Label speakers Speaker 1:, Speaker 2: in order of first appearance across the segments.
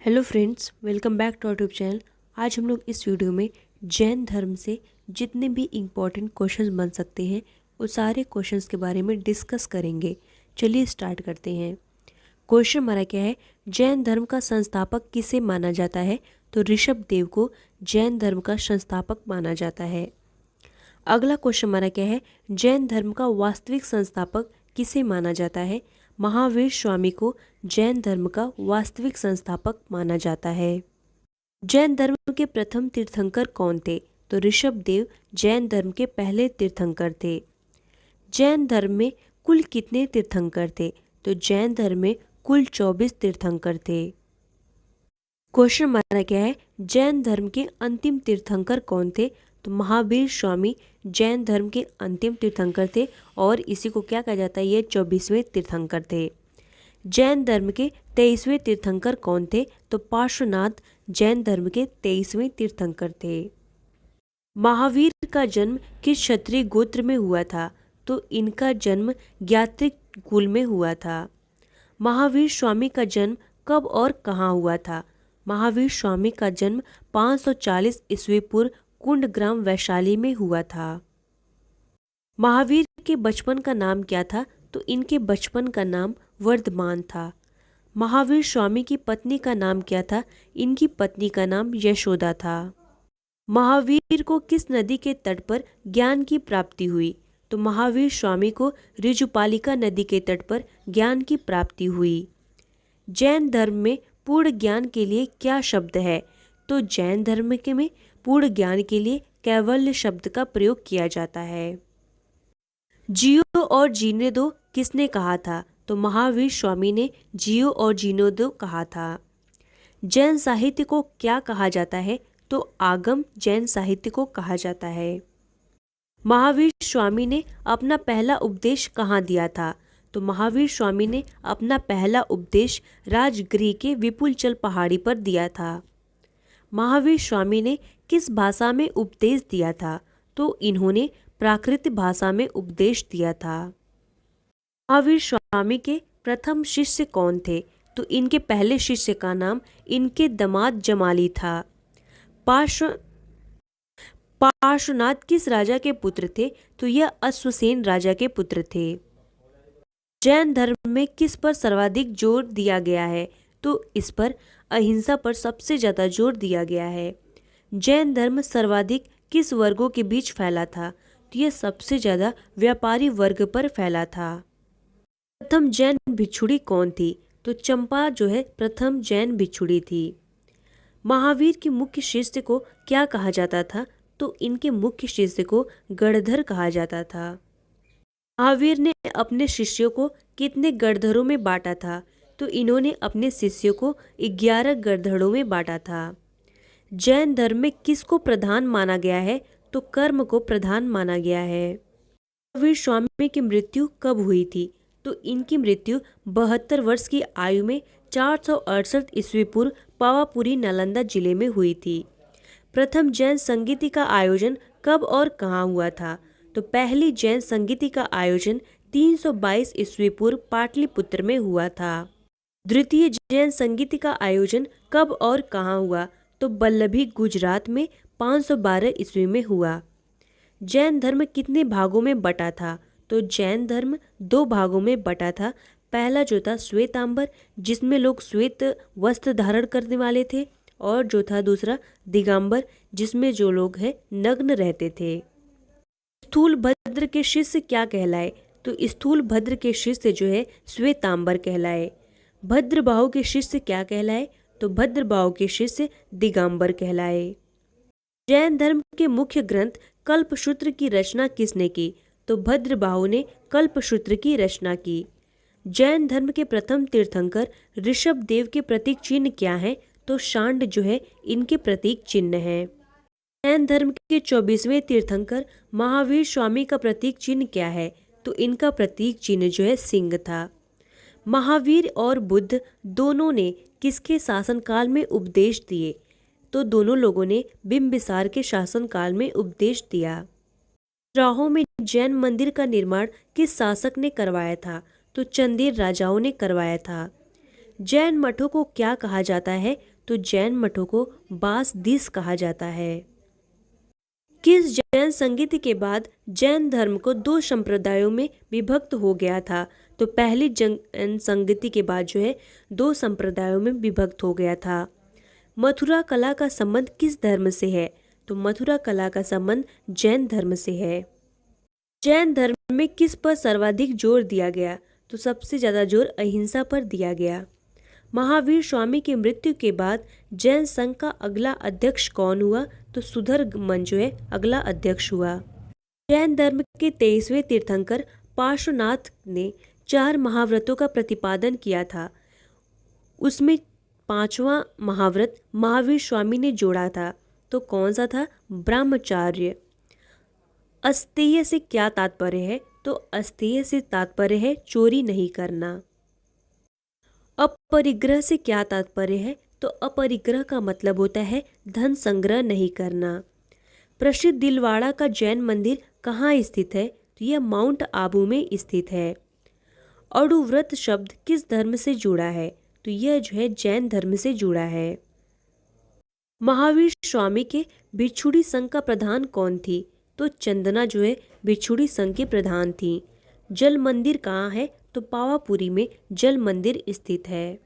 Speaker 1: Hello friends, welcome back to our YouTube channel. आज हम लोग इस वीडियो में जैन धर्म से जितने भी इम्पोर्टेंट क्वेश्चंस बन सकते हैं वो सारे क्वेश्चंस के बारे में डिस्कस करेंगे। चलिए स्टार्ट करते हैं। क्वेश्चन हमारा क्या है, जैन धर्म का संस्थापक किसे माना जाता है? तो ऋषभ देव को जैन धर्म का संस्थापक माना जाता है। अगला क्वेश्चन हमारा क्या है, जैन धर्म का वास्तविक संस्थापक किसे माना जाता है? महावीर स्वामी को जैन धर्म का वास्तविक संस्थापक माना जाता है। जैन धर्म के प्रथम तीर्थंकर कौन थे? तो ऋषभ देव जैन धर्म के पहले तीर्थंकर थे। जैन धर्म में कुल कितने तीर्थंकर थे? तो जैन धर्म में कुल 24 तीर्थंकर थे। क्वेश्चन हमारा क्या है, जैन धर्म के अंतिम तीर्थंकर कौन थे? तो महावीर स्वामी जैन धर्म के अंतिम तीर्थंकर थे और इसी को क्या कहा जाता है, ये 24वें तीर्थंकर थे। जैन धर्म के 23वें तीर्थंकर कौन थे? तो पार्श्वनाथ जैन धर्म के 23वें तीर्थंकर थे। महावीर का जन्म किस क्षत्रिय गोत्र में हुआ था? तो इनका जन्म ज्ञात्रिक कुल में हुआ था। महावीर स्वामी का जन्म कब और कहाँ हुआ था? महावीर स्वामी का जन्म 540 ईस्वी पूर्व कुंडग्राम वैशाली में हुआ था। महावीर के बचपन का नाम क्या था? तो इनके बचपन का नाम वर्धमान था। महावीर स्वामी की पत्नी का नाम क्या था? इनकी पत्नी का नाम यशोदा था। महावीर को किस नदी के तट पर ज्ञान की प्राप्ति हुई? तो महावीर स्वामी को ऋजुपालिका नदी के तट पर ज्ञान की प्राप्ति हुई। जैन धर्म में पूर्ण ज्ञान के लिए क्या शब्द है? तो जैन धर्म के में पूर्ण ज्ञान के लिए कैवल्य शब्द का प्रयोग किया जाता है। जियो और जीने दो किसने कहा था? तो महावीर स्वामी ने जियो और जीने दो कहा था। जैन साहित्य को क्या कहा जाता है? तो आगम जैन साहित्य को कहा जाता है। महावीर स्वामी ने अपना पहला उपदेश कहाँ दिया था? तो महावीर स्वामी ने अपना पहला उपदेश राजगृह के विपुलचल पहाड़ी पर दिया था। महावीर स्वामी ने किस भाषा में उपदेश दिया था? तो इन्होंने प्राकृत भाषा में उपदेश दिया था। महावीर स्वामी के प्रथम शिष्य कौन थे? तो इनके पहले शिष्य का नाम इनके दामाद जमाली था। पार्श्वनाथ किस राजा के पुत्र थे? तो यह अश्वसेन राजा के पुत्र थे। जैन धर्म में किस पर सर्वाधिक जोर दिया गया है? तो इस पर अहिंसा पर सबसे ज्यादा जोर दिया गया है। जैन धर्म सर्वाधिक किस वर्गों के बीच फैला था? तो यह सबसे ज्यादा व्यापारी वर्ग पर फैला था। प्रथम जैन भिक्षुणी कौन थी? तो चंपा जो है प्रथम जैन भिक्षुणी थी। महावीर के मुख्य शिष्य को क्या कहा जाता था? तो इनके मुख्य शिष्य को गणधर कहा जाता था। महावीर ने अपने शिष्यों को कितने गणधरों में बांटा था? तो इन्होंने अपने शिष्यों को 11 गणधरों में बांटा था। जैन धर्म में किसको प्रधान माना गया है? तो कर्म को प्रधान माना गया है। महावीर स्वामी की मृत्यु कब हुई थी? तो इनकी मृत्यु 72 वर्ष की आयु में 468 ईस्वी पूर्व पावापुरी नालंदा जिले में हुई थी। प्रथम जैन संगीति का आयोजन कब और कहाँ हुआ था? तो पहली जैन संगीति का आयोजन 322 ईस्वी पूर्व पाटलिपुत्र में हुआ था। द्वितीय जैन संगीति का आयोजन कब और कहाँ हुआ? तो बल्लभी गुजरात में 512 ईस्वी में हुआ। जैन धर्म कितने भागों में बटा था? तो जैन धर्म 2 भागों में बटा था। पहला जो था श्वेतांबर, जिसमें लोग श्वेत वस्त्र धारण करने वाले थे, और जो था दूसरा दिगंबर, जिसमें जो लोग हैं नग्न रहते थे। स्थूल भद्र के शिष्य क्या कहलाए? तो स्थूल भद्र के शिष्य जो है श्वेतांबर कहलाए। भद्रबाहु के शिष्य क्या कहलाए? तो भद्रबाहु के शिष्य दिगंबर कहलाए। जैन धर्म के मुख्य ग्रंथ कल्पसूत्र की रचना किसने की? तो भद्रबाहु ने कल्पसूत्र की रचना की। जैन धर्म के प्रथम तीर्थंकर ऋषभ देव के प्रतीक चिन्ह क्या है? तो शांड जो है इनके प्रतीक चिन्ह है। जैन धर्म के 24वें तीर्थंकर महावीर स्वामी का प्रतीक चिन्ह क्या है? तो इनका प्रतीक चिन्ह जो है सिंह था। महावीर और बुद्ध दोनों ने किसके शासनकाल में उपदेश दिए? तो दोनों लोगों ने बिंबिसार के शासनकाल में उपदेश दिया। खजुराहो में जैन मंदिर का निर्माण किस शासक ने करवाया था? तो चंदेल राजाओं ने करवाया था। जैन मठों को क्या कहा जाता है? तो जैन मठों को बासदीस कहा जाता है। किस जैन संगीति के बाद जैन धर्म को दो संप्रदायों में विभक्त हो गया था? तो पहली जैन संगीति के बाद जो है दो संप्रदायों में विभक्त हो गया था। मथुरा कला का संबंध किस धर्म से है? तो मथुरा कला का संबंध जैन धर्म से है। जैन धर्म में किस पर सर्वाधिक जोर दिया गया? तो सबसे ज्यादा जोर अहिंसा पर दिया गया। महावीर स्वामी की मृत्यु के बाद जैन संघ का अगला अध्यक्ष कौन हुआ? तो सुधर्मन जो है अगला अध्यक्ष हुआ। जैन धर्म के 23वें तीर्थंकर पार्श्वनाथ ने 4 महाव्रतों का प्रतिपादन किया था। उसमें 5वां महाव्रत महावीर स्वामी ने जोड़ा था। तो कौन सा था? ब्रह्मचर्य। अस्तेय से क्या तात्पर्य है? तो अस्तेय से तात्पर्य है चोरी नहीं करना। अपरिग्रह से क्या तात्पर्य है? तो अपरिग्रह का मतलब होता है धन संग्रह नहीं करना। प्रसिद्ध दिलवाड़ा का जैन मंदिर कहाँ स्थित है? तो यह माउंट आबू में स्थित है। अणुव्रत शब्द किस धर्म से जुड़ा है? तो यह जो है जैन धर्म से जुड़ा है। महावीर स्वामी के भिक्षुणी संघ का प्रधान कौन थी? तो चंदना जो है भिक्षुणी संघ की प्रधान थी। जल मंदिर कहाँ है? तो पावापुरी में जल मंदिर स्थित है।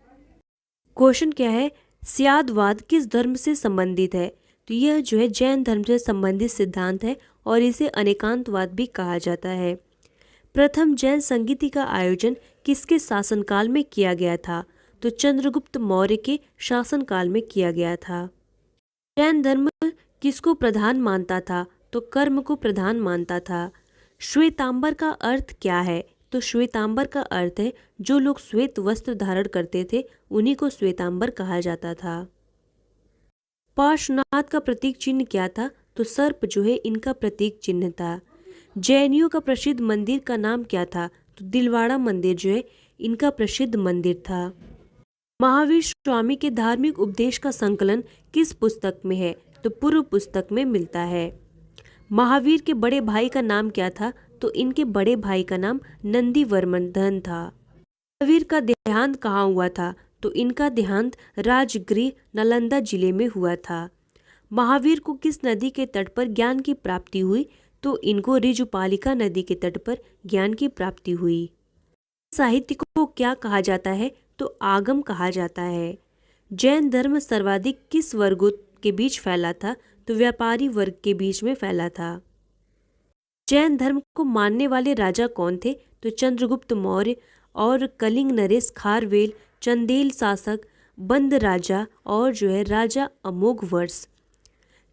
Speaker 1: क्वेश्चन क्या है? स्यादवाद किस धर्म से संबंधित है? तो यह जो है जैन धर्म से संबंधित सिद्धांत है और इसे अनेकांतवाद भी कहा जाता है। प्रथम जैन संगीति का आयोजन किसके शासनकाल में किया गया था? तो चंद्रगुप्त मौर्य के शासनकाल में किया गया था। जैन धर्म किसको प्रधान मानता था? तो कर्म को प्रधान मानता था। श्वेतांबर का अर्थ क्या है? तो श्वेतांबर का अर्थ है जो लोग श्वेत वस्त्र धारण करते थे उन्हीं को श्वेतांबर कहा जाता था। पार्श्वनाथ का प्रतीक चिन्ह क्या था? तो सर्प जो है इनका प्रतीक चिन्ह था। जैनियों का प्रसिद्ध मंदिर का नाम क्या था? तो दिलवाड़ा मंदिर जो है इनका प्रसिद्ध मंदिर था। महावीर स्वामी के धार्मिक उपदेश का संकलन किस पुस्तक में है? तो पूर्व पुस्तक में मिलता है। महावीर के बड़े भाई का नाम क्या था? तो इनके बड़े भाई का नाम नंदीवर्मन था। महावीर का देहांत कहाँ हुआ था? तो इनका देहांत राजगृह नालंदा जिले में हुआ था। महावीर को किस नदी के तट पर ज्ञान की प्राप्ति हुई? तो इनको ऋजुपालिका नदी के तट पर ज्ञान की प्राप्ति हुई। साहित्य को क्या कहा जाता है? तो आगम कहा जाता है। जैन धर्म सर्वाधिक किस वर्गों के बीच फैला था? तो व्यापारी वर्ग के बीच में फैला था। जैन धर्म को मानने वाले राजा कौन थे? तो चंद्रगुप्त मौर्य और कलिंग नरेश खारवेल, चंदेल शासक, बंद राजा और जो है राजा अमोघ वर्ष।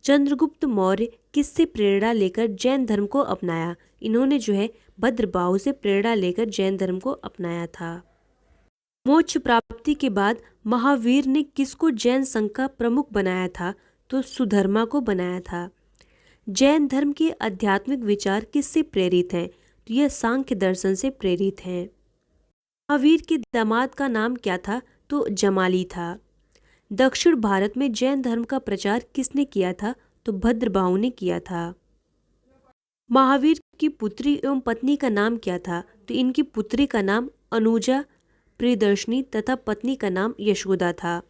Speaker 1: चंद्रगुप्त मौर्य किससे प्रेरणा लेकर जैन धर्म को अपनाया? इन्होंने जो है भद्रबाहु से प्रेरणा लेकर जैन धर्म को अपनाया था। मोक्ष प्राप्ति के बाद महावीर ने किसको जैन संघ का प्रमुख बनाया था? तो सुधर्मा को बनाया था। जैन धर्म के आध्यात्मिक विचार किससे प्रेरित हैं? तो यह सांख्य दर्शन से प्रेरित हैं। महावीर के दामाद का नाम क्या था? तो जमाली था। दक्षिण भारत में जैन धर्म का प्रचार किसने किया था? तो भद्रबाहु ने किया था। महावीर की पुत्री एवं पत्नी का नाम क्या था? तो इनकी पुत्री का नाम अनुजा, प्रियदर्शनी तथा पत्नी का नाम यशोदा था।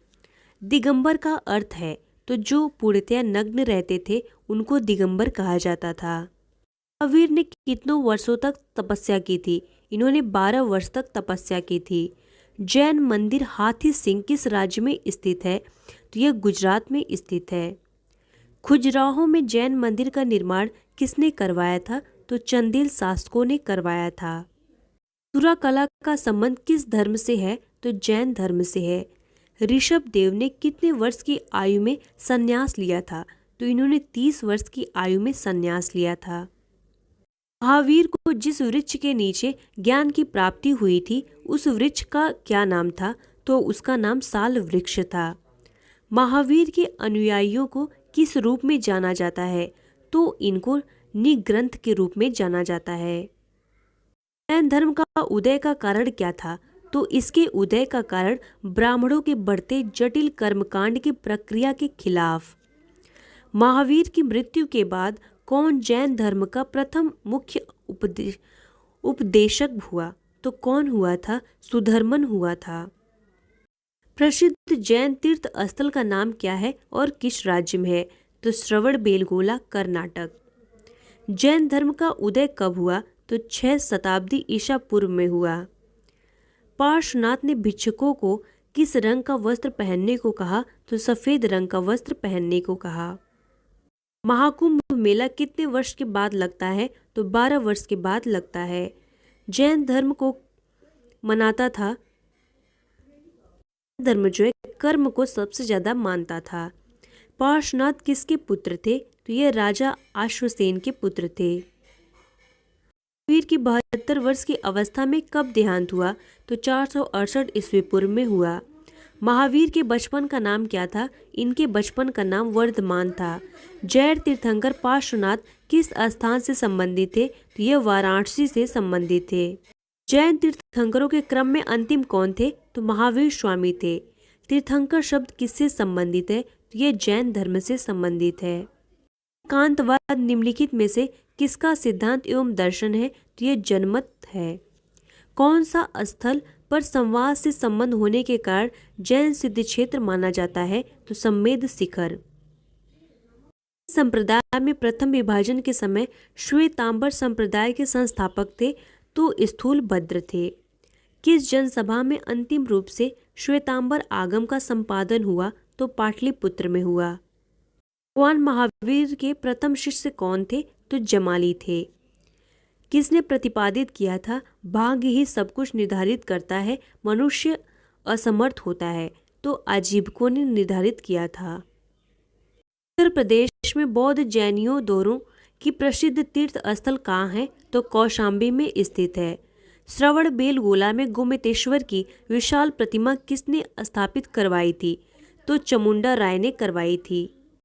Speaker 1: दिगंबर का अर्थ है तो जो पूर्णतया नग्न रहते थे उनको दिगंबर कहा जाता था। महावीर ने कितनों वर्षों तक तपस्या की थी? इन्होंने 12 वर्ष तक तपस्या की थी। जैन मंदिर हाथी सिंह किस राज्य में स्थित है? तो यह गुजरात में स्थित है। खजुराहो में जैन मंदिर का निर्माण किसने करवाया था? तो चंदेल शासकों ने करवाया था। मथुरा कला का संबंध किस धर्म से है? तो जैन धर्म से है। ऋषभ देव ने कितने वर्ष की आयु में संन्यास लिया था? तो इन्होंने 30 वर्ष की आयु में संन्यास लिया था। महावीर को जिस वृक्ष के नीचे ज्ञान की प्राप्ति हुई थी उस वृक्ष का क्या नाम था? तो उसका नाम साल वृक्ष था। महावीर के अनुयायियों को किस रूप में जाना जाता है? तो इनको निग्रंथ के रूप में जाना जाता है। जैन धर्म का उदय का कारण क्या था? तो इसके उदय का कारण ब्राह्मणों के बढ़ते जटिल कर्मकांड की प्रक्रिया के खिलाफ। महावीर की मृत्यु के बाद कौन जैन धर्म का प्रथम मुख्य उपदेशक हुआ? तो कौन हुआ था? सुधर्मन हुआ था। प्रसिद्ध जैन तीर्थ स्थल का नाम क्या है और किस राज्य में है? तो श्रवणबेलगोला, कर्नाटक। जैन धर्म का उदय कब हुआ? तो 6 शताब्दी ईसा पूर्व में हुआ। पार्श्वनाथ ने भिक्षुकों को किस रंग का वस्त्र पहनने को कहा? तो सफेद रंग का वस्त्र पहनने को कहा। महाकुंभ मेला कितने वर्ष के बाद लगता है? तो 12 वर्ष के बाद लगता है। जैन धर्म को मनाता था, धर्म जो है कर्म को सबसे ज्यादा मानता था। पार्श्वनाथ किसके पुत्र थे? तो ये राजा अश्वसेन के पुत्र थे। महावीर की 72 वर्ष की अवस्था में कब देहांत हुआ? तो 468 ईस्वी पूर्व में हुआ। महावीर के बचपन का नाम क्या था? इनके बचपन का नाम वर्धमान था। जैन तीर्थंकर पार्श्वनाथ किस स्थान से संबंधित थे? तो ये वाराणसी से संबंधित थे। जैन तीर्थंकरों के क्रम में अंतिम कौन थे? तो महावीर स्वामी थे। तीर्थंकर शब्द किससे संबंधित है? तो ये जैन धर्म से संबंधित है। एकांतवाद निम्नलिखित में से किसका सिद्धांत एवं दर्शन है? तो ये जनमत है। कौन सा स्थल पर संवाद से संबंध होने के कारण जैन सिद्ध क्षेत्र माना जाता है? तो सम्मेद शिखर। संप्रदाय में प्रथम विभाजन के समय श्वेतांबर संप्रदाय के संस्थापक थे तो स्थूलभद्र थे। किस जनसभा में अंतिम रूप से श्वेतांबर आगम का संपादन हुआ? तो पाटलिपुत्र में हुआ। भगवान महावीर के प्रथम शिष्य कौन थे? तो जमाली थे। किसने प्रतिपादित किया था भाग्य ही सब कुछ निर्धारित करता है, मनुष्य असमर्थ होता है? तो आजीविकों ने निर्धारित किया था। उत्तर प्रदेश में बौद्ध जैनियों दोनों की प्रसिद्ध तीर्थ स्थल कहाँ है? तो कौशाम्बी में स्थित है। श्रवणबेलगोला में गोमतेश्वर की विशाल प्रतिमा किसने स्थापित करवाई थी? तो चामुंडा राय ने करवाई थी।